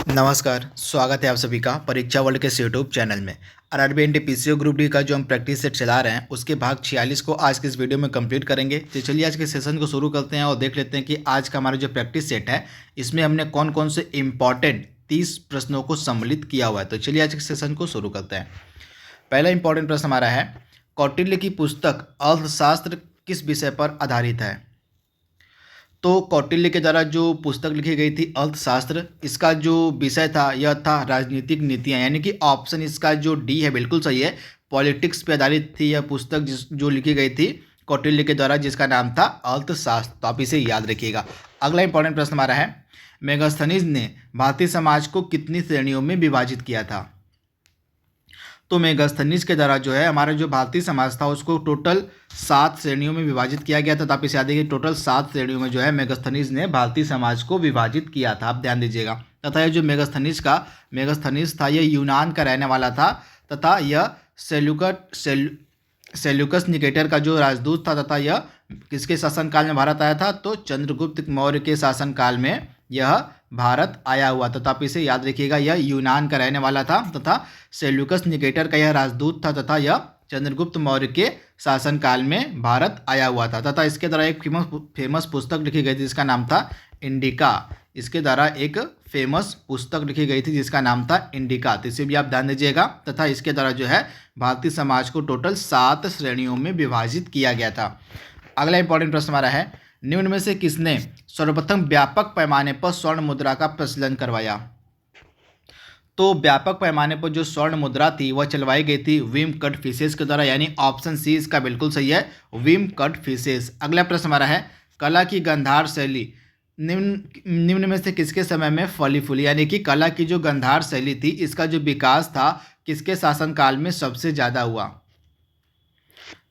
नमस्कार, स्वागत है आप सभी का परीक्षा वर्ल्ड के इस यूट्यूब चैनल में। आरआरबी एनटीपीसी ग्रुप डी का जो हम प्रैक्टिस सेट चला रहे हैं उसके भाग 46 को आज के इस वीडियो में कंप्लीट करेंगे। तो चलिए आज के सेशन को शुरू करते हैं और देख लेते हैं कि आज का हमारा जो प्रैक्टिस सेट है इसमें हमने कौन कौन से इंपॉर्टेंट 30 प्रश्नों को सम्मिलित किया हुआ है। तो चलिए आज के सेशन को शुरू करते हैं। पहला इंपॉर्टेंट प्रश्न हमारा है, कौटिल्य की पुस्तक अर्थशास्त्र किस विषय पर आधारित है। तो कौटिल्य के द्वारा जो पुस्तक लिखी गई थी अर्थशास्त्र, इसका जो विषय था यह था राजनीतिक नीतियाँ, यानी कि ऑप्शन इसका जो डी है बिल्कुल सही है। पॉलिटिक्स पे आधारित थी यह पुस्तक जो लिखी गई थी कौटिल्य के द्वारा, जिसका नाम था अर्थशास्त्र। तो आप इसे याद रखिएगा। अगला इंपॉर्टेंट प्रश्न हमारा है, मेगास्थनीज ने भारतीय समाज को कितनी श्रेणियों में विभाजित किया था। तो मेगास्थनीज के द्वारा जो है हमारा जो भारतीय समाज था उसको टोटल 7 श्रेणियों में विभाजित किया गया था। तो आप इसे याद रखिए, टोटल 7 श्रेणियों में जो है मेगास्थनीज ने भारतीय समाज को विभाजित किया था। आप ध्यान दीजिएगा। तथा यह जो मेगास्थनीज था यह यूनान का रहने वाला था तथा यह सेल्यूकस निकेटर का जो राजदूत था तथा यह किसके शासनकाल में भारत आया था। तो चंद्रगुप्त मौर्य के शासनकाल में यह भारत आया हुआ था। तो आप इसे याद रखिएगा, यह यूनान का रहने वाला था तथा सेल्यूकस निकेटर का यह राजदूत था तथा यह चंद्रगुप्त मौर्य के शासनकाल में भारत आया हुआ था। तथा इसके द्वारा एक फेमस पुस्तक लिखी गई थी जिसका नाम था इंडिका। इसके द्वारा एक फेमस पुस्तक लिखी गई थी जिसका नाम था इंडिका। तो इसे भी आप ध्यान दीजिएगा। तथा इसके द्वारा जो है भारतीय समाज को टोटल 7 श्रेणियों में विभाजित किया गया था। अगला इंपॉर्टेंट प्रश्न हमारा है, निम्न में से किसने सर्वप्रथम व्यापक पैमाने पर स्वर्ण मुद्रा का प्रचलन करवाया। तो व्यापक पैमाने पर जो स्वर्ण मुद्रा थी वह चलवाई गई थी विम कट फिशेस के द्वारा, यानी ऑप्शन सी इसका बिल्कुल सही है, विम कट फिशेस। अगला प्रश्न हमारा है, कला की गंधार शैली निम्न में से किसके समय में फली फूली, यानी कि कला की जो गंधार शैली थी इसका जो विकास था किसके शासनकाल में सबसे ज़्यादा हुआ।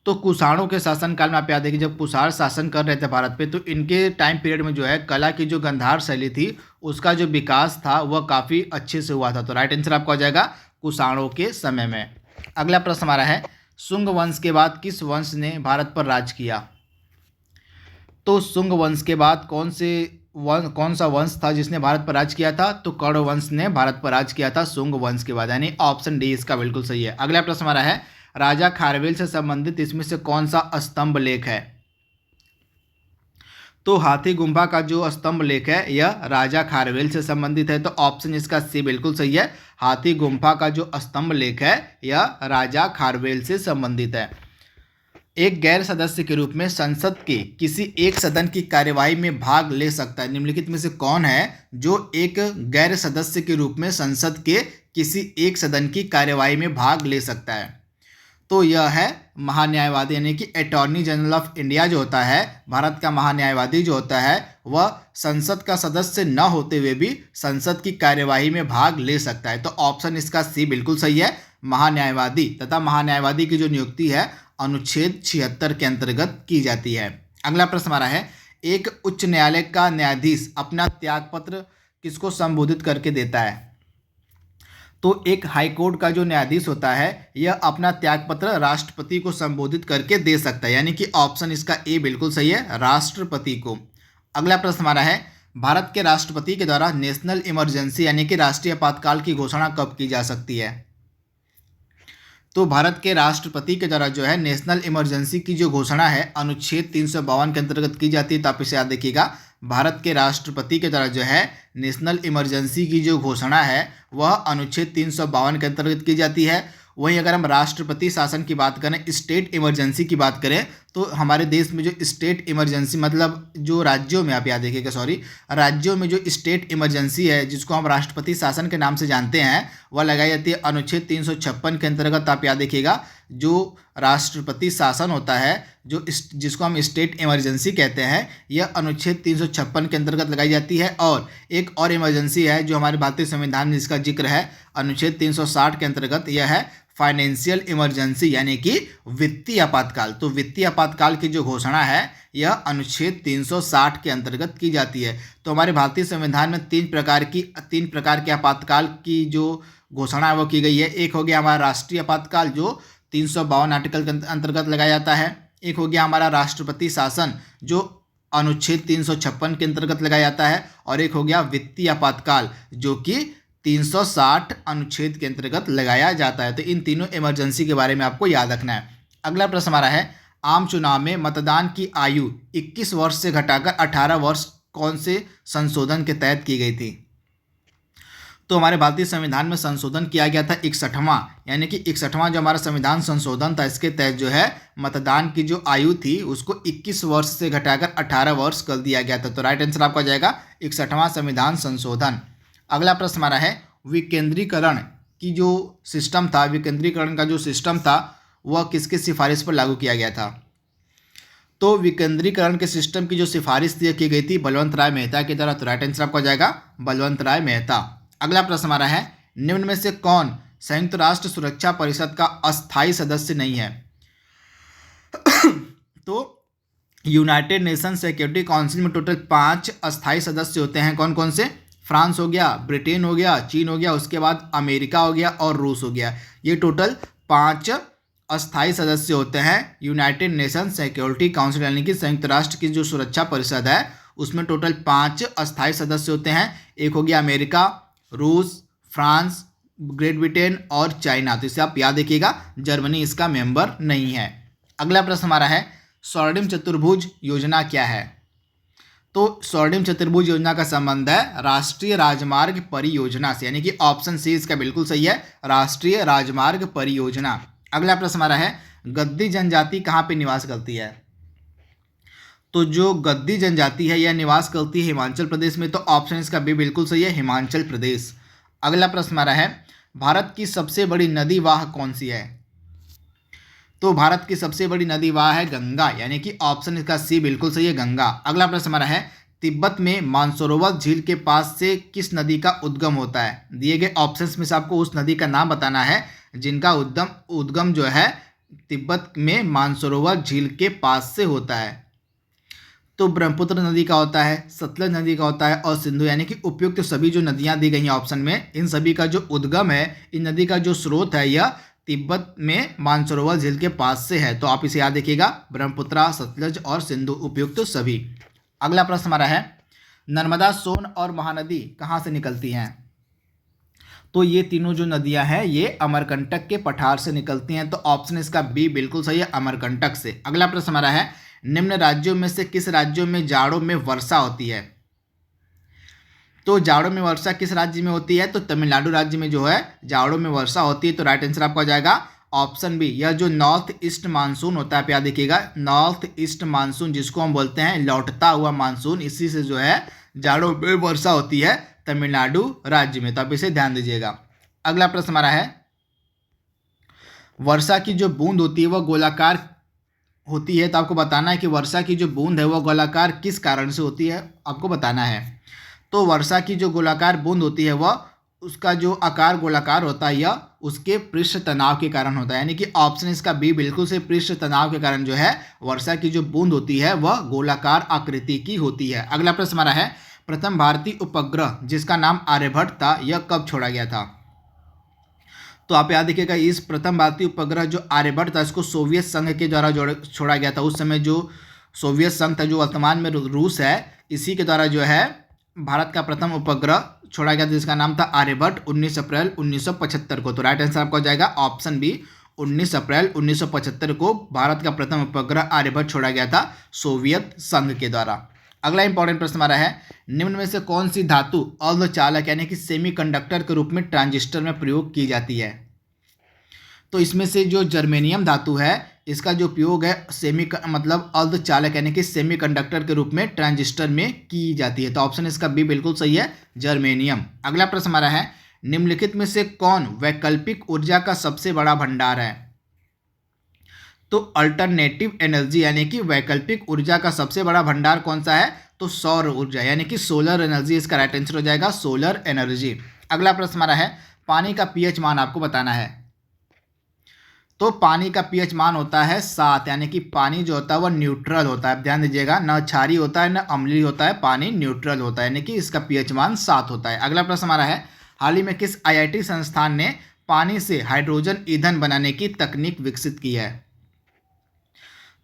तो कुषाणों के शासनकाल में आप याद है कि जब कुषाण शासन कर रहे थे भारत पे, तो इनके टाइम पीरियड में जो है कला की जो गंधार शैली थी उसका जो विकास था वह काफ़ी अच्छे से हुआ था। तो राइट आंसर आपका हो जाएगा कुषाणों के समय में। अगला प्रश्न हमारा है, शुंग वंश के बाद किस वंश ने भारत पर राज किया। तो शुंग वंश के बाद कौन सा वंश था जिसने भारत पर राज किया था। तो कौरव वंश ने भारत पर राज किया था शुंग वंश के बाद, यानी ऑप्शन डी इसका बिल्कुल सही है। अगला प्रश्न हमारा है, राजा खारवेल से संबंधित इसमें से कौन सा स्तंभ लेख है। तो हाथी गुम्फा का जो स्तंभ लेख है यह राजा खारवेल से संबंधित है। तो ऑप्शन इसका सी बिल्कुल सही है, हाथी गुम्फा का जो स्तंभ लेख है यह राजा खारवेल से संबंधित है। एक गैर सदस्य के रूप में संसद के किसी एक सदन की कार्यवाही में भाग ले सकता है। निम्नलिखित में से कौन है जो एक गैर सदस्य के रूप में संसद के किसी एक सदन की कार्यवाही में भाग ले सकता है। तो यह है महान्यायवादी, यानी कि अटॉर्नी जनरल ऑफ इंडिया जो होता है, भारत का महान्यायवादी जो होता है वह संसद का सदस्य न होते हुए भी संसद की कार्यवाही में भाग ले सकता है। तो ऑप्शन इसका सी बिल्कुल सही है, महान्यायवादी। तथा महान्यायवादी की जो नियुक्ति है अनुच्छेद 76 के अंतर्गत की जाती है। अगला प्रश्न हमारा है, एक उच्च न्यायालय का न्यायाधीश अपना त्यागपत्र किसको संबोधित करके देता है। तो एक हाई कोर्ट का जो न्यायाधीश होता है यह अपना त्यागपत्र राष्ट्रपति को संबोधित करके दे सकता है, यानी कि ऑप्शन इसका ए बिल्कुल सही है, राष्ट्रपति को। अगला प्रश्न हमारा है, भारत के राष्ट्रपति के द्वारा नेशनल इमरजेंसी यानी कि राष्ट्रीय आपातकाल की घोषणा कब की जा सकती है। तो भारत के राष्ट्रपति के द्वारा जो है नेशनल इमरजेंसी की जो घोषणा है अनुच्छेद 352 के अंतर्गत की जाती है। तो आप इसे याद रखिएगा, भारत के राष्ट्रपति के द्वारा जो है नेशनल इमरजेंसी की जो घोषणा है वह अनुच्छेद 352 के अंतर्गत की जाती है। वहीं अगर हम राष्ट्रपति शासन की बात करें, स्टेट इमरजेंसी की बात करें, तो हमारे देश में जो स्टेट इमरजेंसी मतलब जो राज्यों में, आप याद रखिएगा सॉरी, राज्यों में जो स्टेट इमरजेंसी है जिसको हम राष्ट्रपति शासन के नाम से जानते हैं वह लगाई जाती है अनुच्छेद 356 के अंतर्गत। आप याद रखिएगा, जो राष्ट्रपति शासन होता है जिसको हम स्टेट इमरजेंसी कहते हैं यह अनुच्छेद 356 के अंतर्गत लगाई जाती है। और एक और इमरजेंसी है जो हमारे भारतीय संविधान में जिसका जिक्र है अनुच्छेद 360 के अंतर्गत, यह है फाइनेंशियल इमरजेंसी यानी कि वित्तीय आपातकाल। तो वित्तीय आपातकाल की जो घोषणा है यह अनुच्छेद 360 के अंतर्गत की जाती है। तो हमारे भारतीय संविधान में तीन प्रकार के आपातकाल की जो घोषणा है वो की गई है। एक हो गया हमारा राष्ट्रीय आपातकाल जो 352 आर्टिकल के अंतर्गत लगाया जाता है। एक हो गया हमारा राष्ट्रपति शासन जो अनुच्छेद 356 के अंतर्गत लगाया जाता है। और एक हो गया वित्तीय आपातकाल जो कि 360 अनुच्छेद के अंतर्गत लगाया जाता है। तो इन तीनों इमरजेंसी के बारे में आपको याद रखना है। अगला प्रश्न हमारा है, आम चुनाव में मतदान की आयु 21 वर्ष से घटाकर 18 वर्ष कौन से संशोधन के तहत की गई थी? तो हमारे भारतीय संविधान में संशोधन किया गया था 61वां, यानी कि 61वां जो हमारा संविधान संशोधन था, इसके तहत जो है मतदान की जो आयु थी उसको 21 वर्ष से घटाकर 18 वर्ष कर दिया गया था। तो राइट आंसर आपका जाएगा 61वां संविधान संशोधन। अगला प्रश्न हमारा है, विकेंद्रीकरण की जो सिस्टम था, विकेंद्रीकरण का जो सिस्टम था वह किसके सिफारिश पर लागू किया गया था? तो विकेंद्रीकरण के सिस्टम की जो सिफारिश की गई थी बलवंत राय मेहता के द्वारा। तो राइट आंसर आपका जाएगा बलवंत राय मेहता। अगला प्रश्न हमारा है, निम्न में से कौन संयुक्त राष्ट्र सुरक्षा परिषद का अस्थायी सदस्य नहीं है? तो यूनाइटेड नेशन सिक्योरिटी काउंसिल में टोटल 5 अस्थायी सदस्य होते हैं। कौन कौन से? फ्रांस हो गया, ब्रिटेन हो गया, चीन हो गया, उसके बाद अमेरिका हो गया और रूस हो गया। ये टोटल 5 अस्थायी सदस्य होते हैं यूनाइटेड नेशन सिक्योरिटी काउंसिल, यानी कि संयुक्त राष्ट्र की जो सुरक्षा परिषद है उसमें टोटल 5 अस्थायी सदस्य होते हैं। एक हो गया अमेरिका, रूस, फ्रांस, ग्रेट ब्रिटेन और चाइना। तो इसे आप याद रखिएगा, जर्मनी इसका मेंबर नहीं है। अगला प्रश्न हमारा है, स्वर्णिम चतुर्भुज योजना क्या है? तो स्वर्णिम चतुर्भुज योजना का संबंध है राष्ट्रीय राजमार्ग परियोजना से, यानी कि ऑप्शन सी इसका बिल्कुल सही है, राष्ट्रीय राजमार्ग परियोजना। अगला प्रश्न हमारा है, गद्दी जनजाति कहाँ पे निवास करती है? तो जो गद्दी जनजाति है यह निवास करती है हिमाचल प्रदेश में। तो ऑप्शन इसका भी बिल्कुल सही है, हिमाचल प्रदेश। अगला प्रश्न हमारा है, भारत की सबसे बड़ी नदी वाह कौन सी है? तो भारत की सबसे बड़ी नदी वाह है गंगा, यानी कि ऑप्शन इसका सी बिल्कुल सही है, गंगा। अगला प्रश्न हमारा है, तिब्बत में मानसरोवर झील के पास से किस नदी का उद्गम होता है? दिए गए ऑप्शंस में से आपको उस नदी का नाम बताना है जिनका उद्गम जो है तिब्बत में मानसरोवर झील के पास से होता है। तो ब्रह्मपुत्र नदी का होता है, सतलज नदी का होता है और सिंधु, यानी कि उपयुक्त सभी जो नदियां दी गई हैं ऑप्शन में, इन सभी का जो उद्गम है, इन नदी का जो स्रोत है यह तिब्बत में मानसरोवर झील के पास से है। तो आप इसे याद रखिएगा, ब्रह्मपुत्र, सतलज और सिंधु उपयुक्त सभी। अगला प्रश्न हमारा है, नर्मदा, सोन और महानदी कहाँ से निकलती हैं? तो ये तीनों जो नदियां हैं ये अमरकंटक के पठार से निकलती हैं। तो ऑप्शन इसका बी बिल्कुल सही है, अमरकंटक से। अगला प्रश्न हमारा है, निम्न राज्यों में से किस राज्यों में जाड़ों में वर्षा होती है? तो जाड़ों में वर्षा किस राज्य में होती है? तो तमिलनाडु राज्य में जो है जाड़ों में वर्षा होती है। तो राइट आंसर आपका हो जाएगा ऑप्शन बी। यह जो नॉर्थ ईस्ट मानसून होता है, आप याद देखिएगा, नॉर्थ ईस्ट मानसून जिसको हम बोलते हैं लौटता हुआ मानसून, इसी से जो है जाड़ों में वर्षा होती है तमिलनाडु राज्य में। तो आप इसे ध्यान दीजिएगा। अगला प्रश्न हमारा है, वर्षा की जो बूंद होती है वह गोलाकार होती है। तो आपको बताना है कि वर्षा की जो बूंद है वह गोलाकार किस कारण से होती है, आपको बताना है। तो वर्षा की जो गोलाकार बूंद होती है वह, उसका जो आकार गोलाकार होता है या उसके पृष्ठ तनाव के कारण होता है, यानी कि ऑप्शन इसका बी बिल्कुल से, पृष्ठ तनाव के कारण जो है वर्षा की जो बूंद होती है वह गोलाकार आकृति की होती है। अगला प्रश्न हमारा है, प्रथम भारतीय उपग्रह जिसका नाम आर्यभट्ट था यह कब छोड़ा गया था? तो आप याद रखिएगा, इस प्रथम भारतीय उपग्रह जो आर्यभट्ट था इसको सोवियत संघ के द्वारा छोड़ा गया था। उस समय जो सोवियत संघ था, जो वर्तमान में रूस है, इसी के द्वारा जो है भारत का प्रथम उपग्रह छोड़ा गया था जिसका नाम था आर्यभट्ट, 19 अप्रैल 1975 को। तो राइट आंसर आपका हो जाएगा ऑप्शन बी, 19 अप्रैल 1975 को भारत का प्रथम उपग्रह आर्यभट्ट छोड़ा गया था सोवियत संघ के द्वारा। अगला इंपॉर्टेंट प्रश्न हमारा है, निम्न में से कौन सी धातु अर्धचालक यानी कि सेमीकंडक्टर के रूप में ट्रांजिस्टर में प्रयोग की जाती है? तो इसमें से जो जर्मेनियम धातु है इसका जो उपयोग है मतलब अर्धचालक यानी कि सेमीकंडक्टर के रूप में ट्रांजिस्टर में की जाती है। तो ऑप्शन इसका बी बिल्कुल सही है, जर्मेनियम। अगला प्रश्न हमारा है, निम्नलिखित में से कौन वैकल्पिक ऊर्जा का सबसे बड़ा भंडार है? तो अल्टरनेटिव एनर्जी यानी कि वैकल्पिक ऊर्जा का सबसे बड़ा भंडार कौन सा है? तो सौर ऊर्जा यानी कि सोलर एनर्जी इसका राइट आंसर हो जाएगा, सोलर एनर्जी। अगला प्रश्न हमारा है, पानी का पीएच मान आपको बताना है। तो पानी का पीएच मान होता है 7, यानी कि पानी जो होता है वह न्यूट्रल होता है। ध्यान दीजिएगा, न क्षारीय होता है न अम्लीय होता है, पानी न्यूट्रल होता है, यानी कि इसका पीएच मान 7 होता है। अगला प्रश्न हमारा है, हाल ही में किस आईआईटी संस्थान ने पानी से हाइड्रोजन ईंधन बनाने की तकनीक विकसित की है?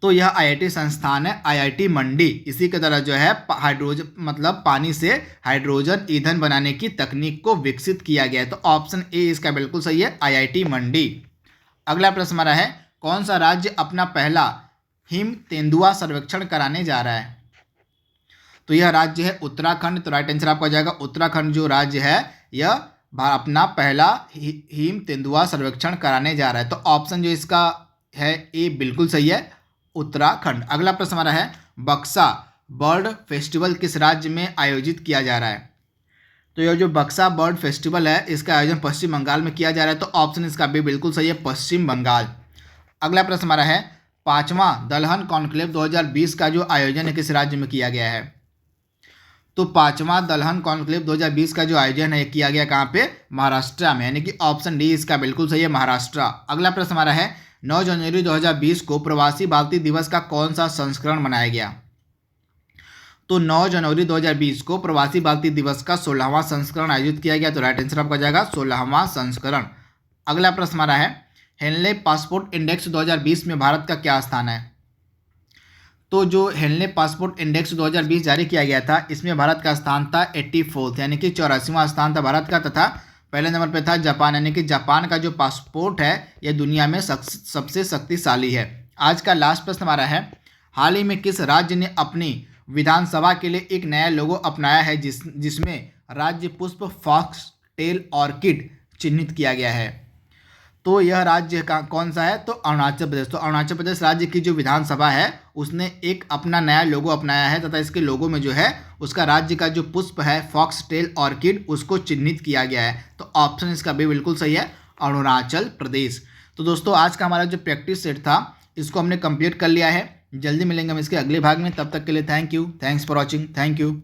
तो यह आईआईटी संस्थान है आईआईटी मंडी। इसी के द्वारा जो है हाइड्रोजन मतलब पानी से हाइड्रोजन ईंधन बनाने की तकनीक को विकसित किया गया है। तो ऑप्शन ए इसका बिल्कुल सही है, आईआईटी मंडी। अगला प्रश्न हमारा है, कौन सा राज्य अपना पहला हिम तेंदुआ सर्वेक्षण कराने जा रहा है? तो यह राज्य है उत्तराखंड। तो राइट आंसर आपका हो जाएगा उत्तराखंड जो राज्य है यह अपना पहला हिम तेंदुआ सर्वेक्षण कराने जा रहा है। तो ऑप्शन जो इसका है ए बिल्कुल सही है, उत्तराखंड। अगला प्रश्न हमारा है, बक्सा बर्ड फेस्टिवल किस राज्य में आयोजित किया जा रहा है? तो यह जो बक्सा बर्ड फेस्टिवल है इसका आयोजन पश्चिम बंगाल में किया जा रहा है। तो ऑप्शन इसका भी बिल्कुल सही है, पश्चिम बंगाल। अगला प्रश्न हमारा है, 5वां दलहन कॉन्क्लेव 2020 का जो आयोजन है किस राज्य में किया गया है? तो 5वां दलहन कॉन्क्लेव 2020 का जो आयोजन है किया गया कहाँ पे? महाराष्ट्र में, यानी कि ऑप्शन डी इसका बिल्कुल सही है, महाराष्ट्र। अगला प्रश्न हमारा है, 9 जनवरी 2020 को प्रवासी भारतीय दिवस का कौन सा संस्करण मनाया गया? तो 9 जनवरी 2020 को प्रवासी भारतीय दिवस का 16वां संस्करण आयोजित किया गया। तो राइट आंसर आपका जाएगा 16वां संस्करण। अगला प्रश्न हमारा है, हेनले पासपोर्ट इंडेक्स 2020 में भारत का क्या स्थान है? तो जो हेनले पासपोर्ट इंडेक्स 2020 जारी किया गया था इसमें भारत का स्थान था 84, यानी कि 84वां स्थान था भारत का, तथा पहले नंबर पर था जापान, यानी कि जापान का जो पासपोर्ट है यह दुनिया में सबसे शक्तिशाली है। आज का लास्ट प्रश्न हमारा है, हाल ही में किस राज्य ने अपनी विधानसभा के लिए एक नया लोगो अपनाया है जिसमें राज्य पुष्प फॉक्स टेल ऑर्किड चिन्हित किया गया है? तो यह राज्य का कौन सा है? तो अरुणाचल प्रदेश। तो अरुणाचल प्रदेश राज्य की जो विधानसभा है उसने एक अपना नया लोगो अपनाया है तथा इसके लोगो में जो है उसका राज्य का जो पुष्प है फॉक्स टेल ऑर्किड उसको चिन्हित किया गया है। तो ऑप्शन इसका भी बिल्कुल सही है, अरुणाचल प्रदेश। तो दोस्तों आज का हमारा जो प्रैक्टिस सेट था इसको हमने कंप्लीट कर लिया है। जल्दी मिलेंगे हम इसके अगले भाग में, तब तक के लिए thank you, thanks for watching, thank you.